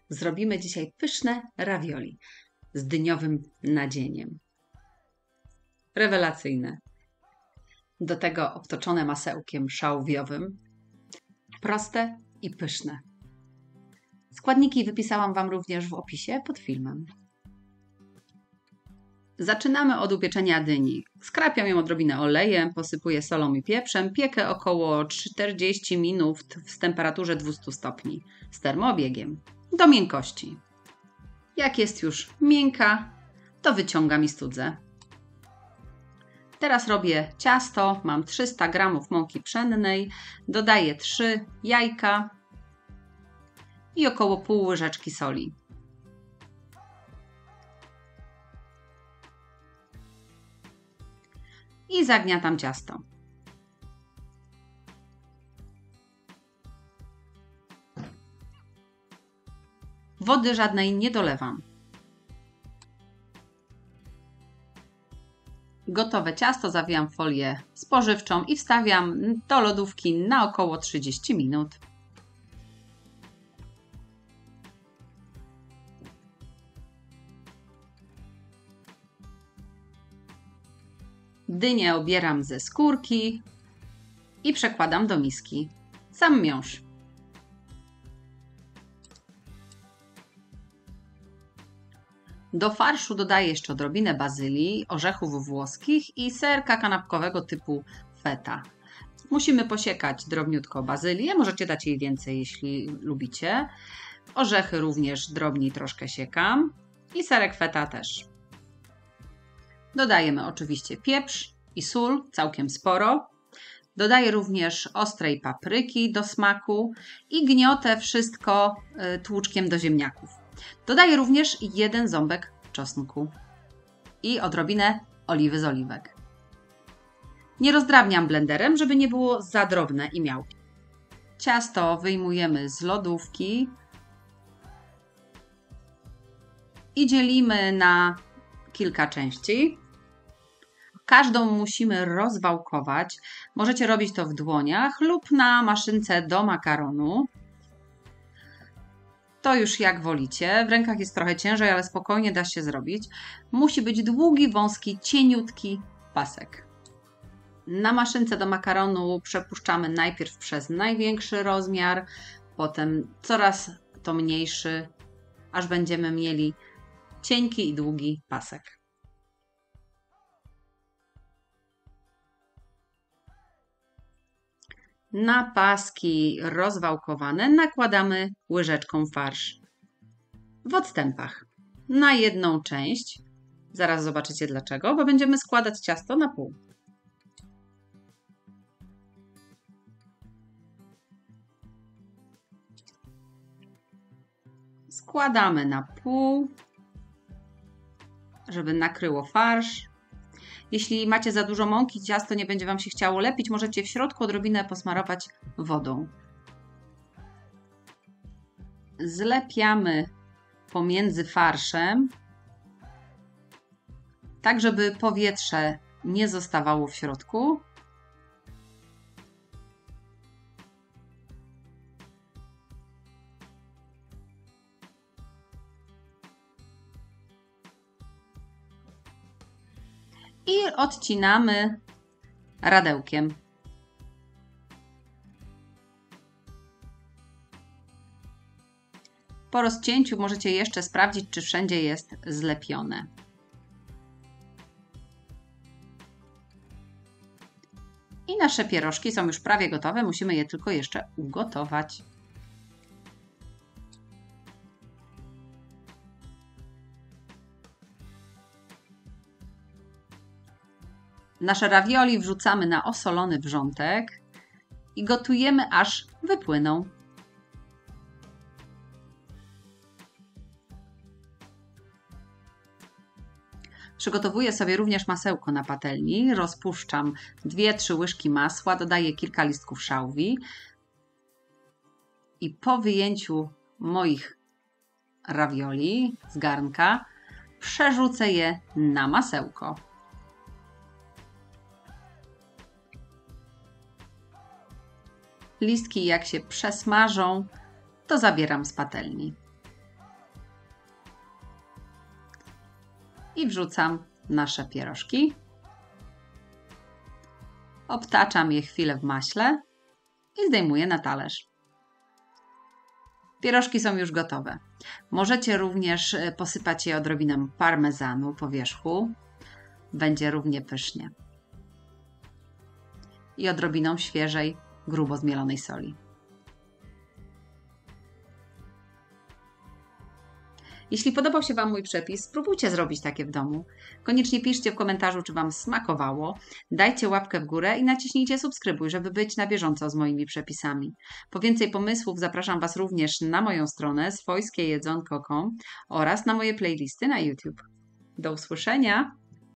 Zrobimy dzisiaj pyszne ravioli z dyniowym nadzieniem. Rewelacyjne. Do tego obtoczone masełkiem szałwiowym. Proste i pyszne. Składniki wypisałam Wam również w opisie pod filmem. Zaczynamy od upieczenia dyni. Skrapiam ją odrobinę olejem, posypuję solą i pieprzem. Piekę około 40 minut w temperaturze 200 stopni z termoobiegiem do miękkości. Jak jest już miękka, to wyciągam i studzę. Teraz robię ciasto. Mam 300 g mąki pszennej. Dodaję 3 jajka i około pół łyżeczki soli. I zagniatam ciasto. Wody żadnej nie dolewam. Gotowe ciasto zawijam w folię spożywczą i wstawiam do lodówki na około 30 minut. Dynię obieram ze skórki i przekładam do miski. Sam miąższ. Do farszu dodaję jeszcze odrobinę bazylii, orzechów włoskich i serka kanapkowego typu feta. Musimy posiekać drobniutko bazylię, możecie dać jej więcej, jeśli lubicie. Orzechy również drobniej troszkę siekam i serek feta też. Dodajemy oczywiście pieprz i sól, całkiem sporo. Dodaję również ostrej papryki do smaku i gniotę wszystko tłuczkiem do ziemniaków. Dodaję również 1 ząbek czosnku i odrobinę oliwy z oliwek. Nie rozdrabniam blenderem, żeby nie było za drobne i miałkie. Ciasto wyjmujemy z lodówki i dzielimy na kilka części. Każdą musimy rozwałkować. Możecie robić to w dłoniach lub na maszynce do makaronu. To już jak wolicie. W rękach jest trochę ciężej, ale spokojnie da się zrobić. Musi być długi, wąski, cieniutki pasek. Na maszynce do makaronu przepuszczamy najpierw przez największy rozmiar, potem coraz to mniejszy, aż będziemy mieli cienki i długi pasek. Na paski rozwałkowane nakładamy łyżeczką farsz w odstępach na jedną część. Zaraz zobaczycie dlaczego, bo będziemy składać ciasto na pół. Składamy na pół, żeby nakryło farsz. Jeśli macie za dużo mąki, ciasto nie będzie Wam się chciało lepić, możecie w środku odrobinę posmarować wodą. Zlepiamy pomiędzy farszem, tak żeby powietrze nie zostawało w środku. I odcinamy radełkiem. Po rozcięciu możecie jeszcze sprawdzić, czy wszędzie jest zlepione. I nasze pierożki są już prawie gotowe, musimy je tylko jeszcze ugotować. Nasze ravioli wrzucamy na osolony wrzątek i gotujemy, aż wypłyną. Przygotowuję sobie również masełko na patelni. Rozpuszczam 2-3 łyżki masła, dodaję kilka listków szałwi i po wyjęciu moich ravioli z garnka przerzucę je na masełko. Listki jak się przesmażą, to zabieram z patelni. i wrzucam nasze pierożki. Obtaczam je chwilę w maśle i zdejmuję na talerz. Pierożki są już gotowe. Możecie również posypać je odrobiną parmezanu po wierzchu. Będzie równie pysznie. I odrobiną świeżej, grubo zmielonej soli. Jeśli podobał się Wam mój przepis, spróbujcie zrobić takie w domu. Koniecznie piszcie w komentarzu, czy Wam smakowało. Dajcie łapkę w górę i naciśnijcie subskrybuj, żeby być na bieżąco z moimi przepisami. Po więcej pomysłów zapraszam Was również na moją stronę swojskiejedzonko.com oraz na moje playlisty na YouTube. Do usłyszenia!